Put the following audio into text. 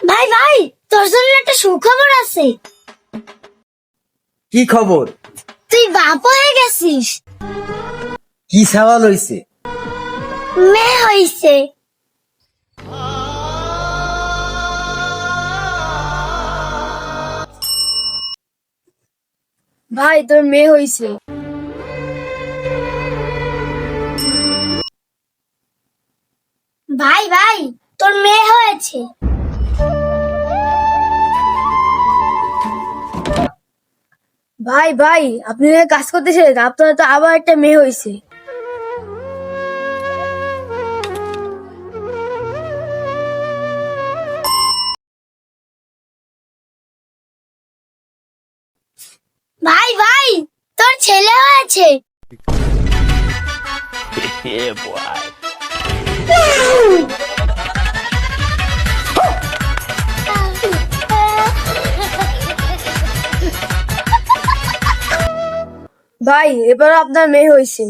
ভাই ভাই, তোর জন্য একটা সুখবর আছে। কি খবর? তুই বাপ হয়ে গেছিস। কি সওয়াল হইছে? মেয়ে হইছে। ভাই তোর মেয়ে হইছে। ভাই ভাই, তোর মেয়ে হয়েছে। ভাই ভাই, আপনি এখানে কাজ করতেছিলেন, আপনার তো আবার একটা মেয়ে হইছে। ভাই ভাই, তোর ছেলে হয়েছে। ভাই এবারও আপনার মেয়ে হইছে।